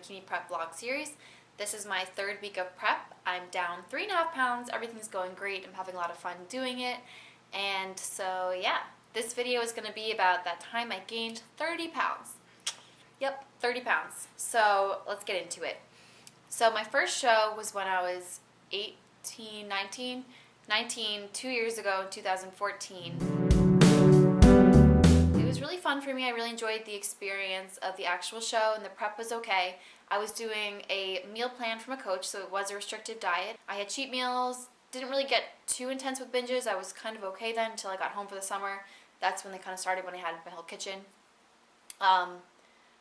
Bikini Prep vlog series. This is my third week of prep. I'm down 3.5 pounds. Everything's going great. I'm having a lot of fun doing it. And so yeah, this video is going to be about that time I gained 30 pounds. Yep, 30 pounds. So let's get into it. So my first show was when I was 19, 2 years ago in 2014. It was really fun for me. I really enjoyed the experience of the actual show, and the prep was okay. I was doing a meal plan from a coach, so it was a restricted diet. I had cheat meals, didn't really get too intense with binges. I was kind of okay then until I got home for the summer. That's when they kind of started, when I had my whole kitchen.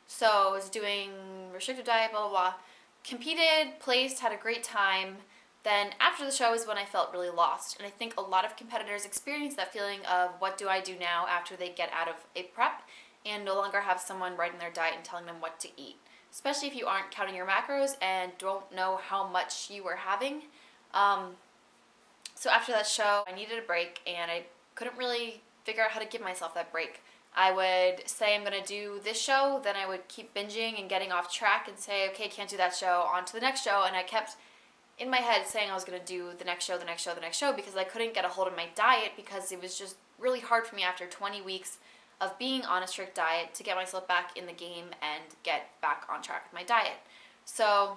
So I was doing restricted diet, blah, blah, blah. Competed, placed, had a great time. Then after the show is when I felt really lost. And I think a lot of competitors experience that feeling of what do I do now after they get out of a prep and no longer have someone writing their diet and telling them what to eat. Especially if you aren't counting your macros and don't know how much you were having. So after that show, I needed a break and I couldn't really figure out how to give myself that break. I would say I'm going to do this show, then I would keep binging and getting off track and say, okay, can't do that show, on to the next show. And I kept in my head saying I was going to do the next show, the next show, the next show, because I couldn't get a hold of my diet because it was just really hard for me after 20 weeks of being on a strict diet to get myself back in the game and get back on track with my diet. So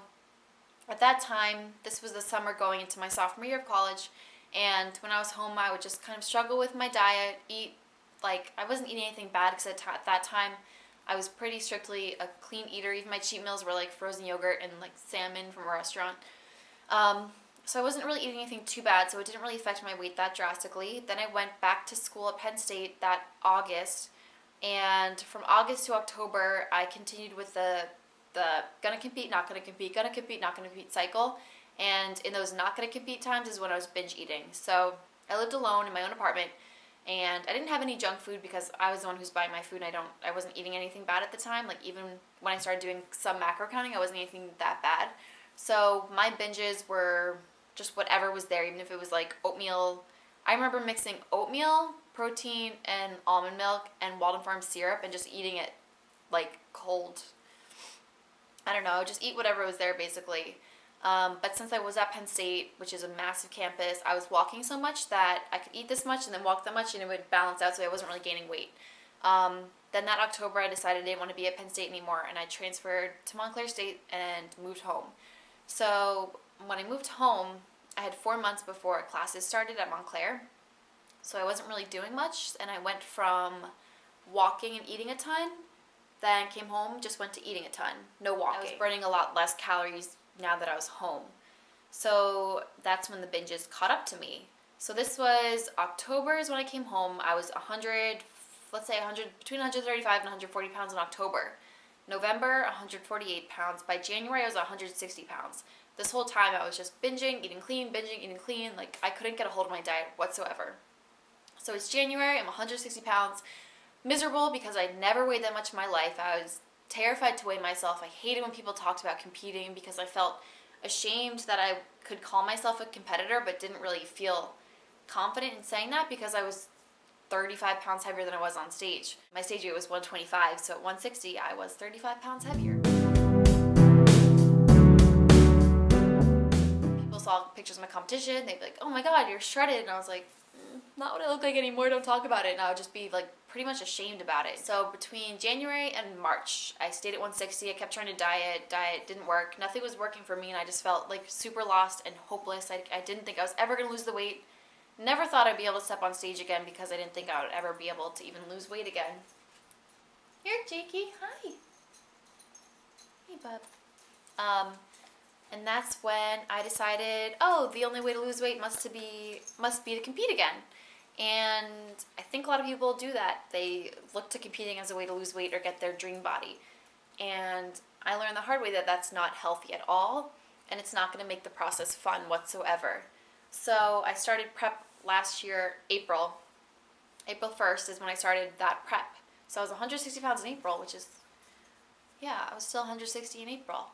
at that time, this was the summer going into my sophomore year of college, and when I was home, I would just kind of struggle with my diet, I wasn't eating anything bad because at that time, I was pretty strictly a clean eater. Even my cheat meals were like frozen yogurt and like salmon from a restaurant. So I wasn't really eating anything too bad, so it didn't really affect my weight that drastically. Then I went back to school at Penn State that August, and from August to October, I continued with the gonna compete, not gonna compete, gonna compete, not gonna compete cycle. And in those not gonna compete times is when I was binge eating. So I lived alone in my own apartment, and I didn't have any junk food because I was the one who's buying my food. I wasn't eating anything bad at the time. Like even when I started doing some macro counting, I wasn't eating that bad. So my binges were just whatever was there, even if it was like oatmeal. I remember mixing oatmeal, protein, and almond milk and Walden Farms syrup and just eating it like cold. I don't know, just eat whatever was there basically. But since I was at Penn State, which is a massive campus, I was walking so much that I could eat this much and then walk that much and it would balance out, so I wasn't really gaining weight. Then that October, I decided I didn't want to be at Penn State anymore, and I transferred to Montclair State and moved home. So when I moved home, I had 4 months before classes started at Montclair, so I wasn't really doing much, and I went from walking and eating a ton, then came home, just went to eating a ton, no walking. I was burning a lot less calories now that I was home. So that's when the binges caught up to me. So this was October is when I came home. I was between 135 and 140 pounds in October. November, 148 pounds. By January, I was 160 pounds. This whole time, I was just binging, eating clean, Like, I couldn't get a hold of my diet whatsoever. So it's January, I'm 160 pounds. Miserable because I'd never weighed that much in my life. I was terrified to weigh myself. I hated when people talked about competing because I felt ashamed that I could call myself a competitor but didn't really feel confident in saying that because I was 35 pounds heavier than I was on stage. My stage weight was 125, so at 160, I was 35 pounds heavier. People saw pictures of my competition, they'd be like, oh my god, you're shredded, and I was like, not what I look like anymore, don't talk about it, and I would just be like pretty much ashamed about it. So between January and March, I stayed at 160, I kept trying to diet didn't work, nothing was working for me, and I just felt like super lost and hopeless. I didn't think I was ever going to lose the weight. Never thought I'd be able to step on stage again because I didn't think I would ever be able to even lose weight again. Here, Jakey. Hi. Hey, bub. And that's when I decided, the only way to lose weight must be to compete again. And I think a lot of people do that. They look to competing as a way to lose weight or get their dream body. And I learned the hard way that that's not healthy at all, and it's not going to make the process fun whatsoever. So I started prep last year, April 1st is when I started that prep. So I was 160 pounds in April, I was still 160 in April.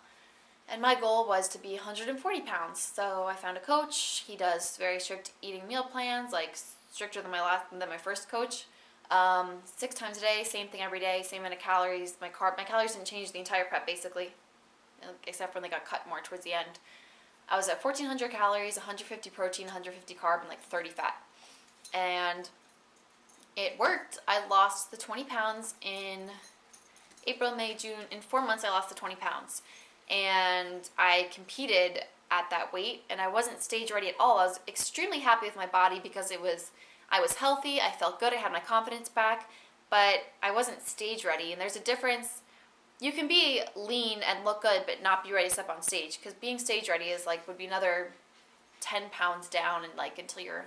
And my goal was to be 140 pounds. So I found a coach. He does very strict eating meal plans, like stricter than my first coach. 6 times a day, same thing every day, same amount of calories. My calories didn't change the entire prep basically. except when they got cut more towards the end. I was at 1,400 calories, 150 protein, 150 carb, and like 30 fat. And it worked. I lost the 20 pounds in April, May, June. In 4 months, I lost the 20 pounds. And I competed at that weight, and I wasn't stage ready at all. I was extremely happy with my body because I was healthy, I felt good, I had my confidence back, but I wasn't stage ready. And there's a difference. You can be lean and look good, but not be ready to step on stage, because being stage ready is like, would be another 10 pounds down, and like until you're,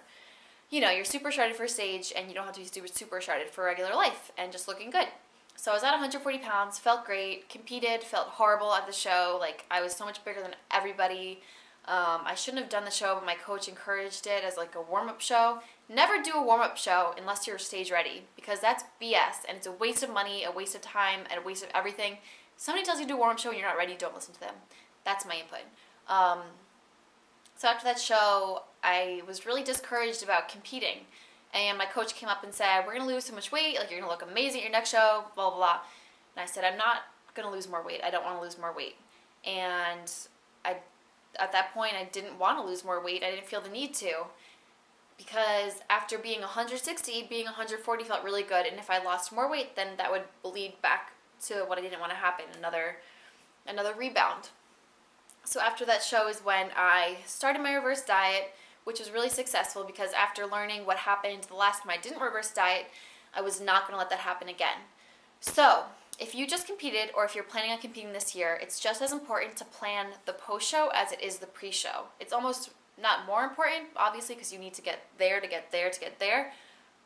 you're super shredded for stage, and you don't have to be super shredded for regular life and just looking good. So I was at 140 pounds, felt great, competed, felt horrible at the show. Like, I was so much bigger than everybody. I shouldn't have done the show, but my coach encouraged it as like a warm-up show. Never do a warm-up show unless you're stage ready, because that's BS, and it's a waste of money, a waste of time, and a waste of everything. If somebody tells you to do a warm-up show and you're not ready, don't listen to them. That's my input. So after that show, I was really discouraged about competing. And my coach came up and said, we're going to lose so much weight, like, you're going to look amazing at your next show, blah, blah, blah. And I said, I'm not going to lose more weight. I don't want to lose more weight. And at that point, I didn't want to lose more weight. I didn't feel the need to. Because after being 160, being 140 felt really good. And if I lost more weight, then that would bleed back to what I didn't want to happen, another rebound. So after that show is when I started my reverse diet, which was really successful, because after learning what happened the last time I didn't reverse diet, I was not going to let that happen again. So if you just competed, or if you're planning on competing this year, it's just as important to plan the post-show as it is the pre-show. It's almost not more important, obviously, because you need to get there to get there to get there.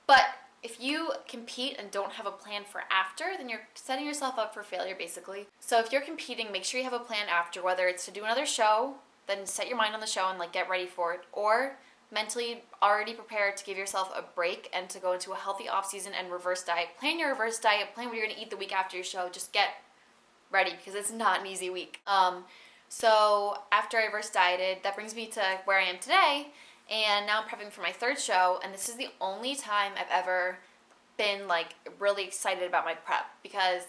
But if you compete and don't have a plan for after, then you're setting yourself up for failure, basically. So if you're competing, make sure you have a plan after, whether it's to do another show, then set your mind on the show and like get ready for it, or mentally already prepared to give yourself a break and to go into a healthy off season and reverse diet. Plan your reverse diet, plan what you're going to eat the week after your show. Just get ready, because it's not an easy week. So after I reverse dieted, that brings me to where I am today, and now I'm prepping for my third show, and this is the only time I've ever been like really excited about my prep, because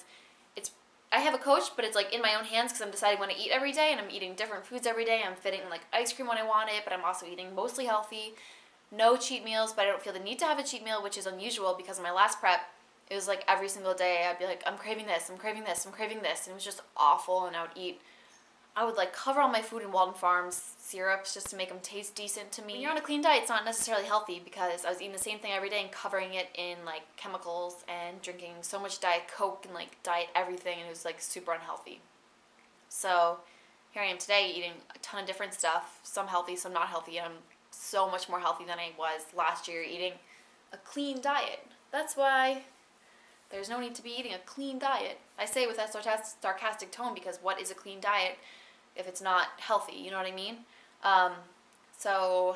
I have a coach, but it's like in my own hands, because I'm deciding when to eat every day, and I'm eating different foods every day. I'm fitting like ice cream when I want it, but I'm also eating mostly healthy. No cheat meals, but I don't feel the need to have a cheat meal, which is unusual, because of my last prep, it was like every single day I'd be like, I'm craving this, I'm craving this, I'm craving this, and it was just awful. And I would like cover all my food in Walden Farms syrups just to make them taste decent to me. When you're on a clean diet, it's not necessarily healthy, because I was eating the same thing every day and covering it in like chemicals and drinking so much Diet Coke and like diet everything, and it was like super unhealthy. So here I am today eating a ton of different stuff, some healthy, some not healthy, and I'm so much more healthy than I was last year eating a clean diet. That's why there's no need to be eating a clean diet. I say it with that sarcastic tone, because what is a clean diet if it's not healthy? You know what I mean? So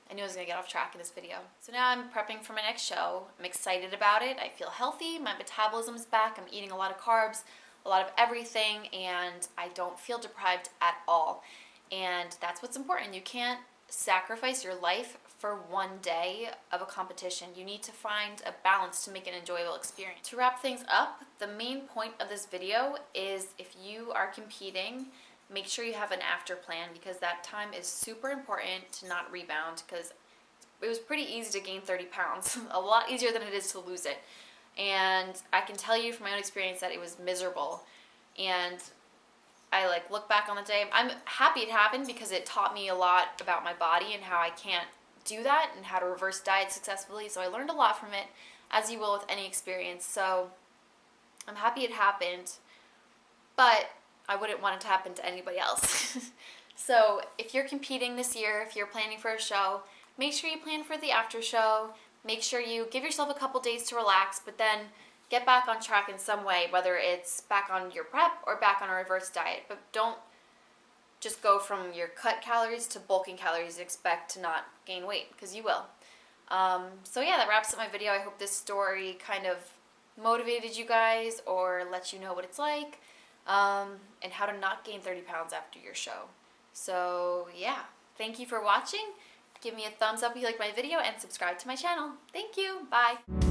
I knew I was going to get off track in this video. So now I'm prepping for my next show. I'm excited about it. I feel healthy. My metabolism's back. I'm eating a lot of carbs, a lot of everything, and I don't feel deprived at all. And that's what's important. You can't sacrifice your life for one day of a competition. You need to find a balance to make it an enjoyable experience. To wrap things up, the main point of this video is, if you are competing, make sure you have an after plan, because that time is super important to not rebound, because it was pretty easy to gain 30 pounds, a lot easier than it is to lose it. And I can tell you from my own experience that it was miserable. And I like look back on the day, I'm happy it happened, because it taught me a lot about my body and how I can't do that and how to reverse diet successfully. So I learned a lot from it, as you will with any experience. So I'm happy it happened, but I wouldn't want it to happen to anybody else. So if you're competing this year, if you're planning for a show, make sure you plan for the after show. Make sure you give yourself a couple days to relax, but then get back on track in some way, whether it's back on your prep or back on a reverse diet. But don't just go from your cut calories to bulking calories and expect to not gain weight, because you will. So yeah, that wraps up my video. I hope this story kind of motivated you guys, or let you know what it's like, and how to not gain 30 pounds after your show. So yeah, thank you for watching. Give me a thumbs up if you like my video, and subscribe to my channel. Thank you. Bye.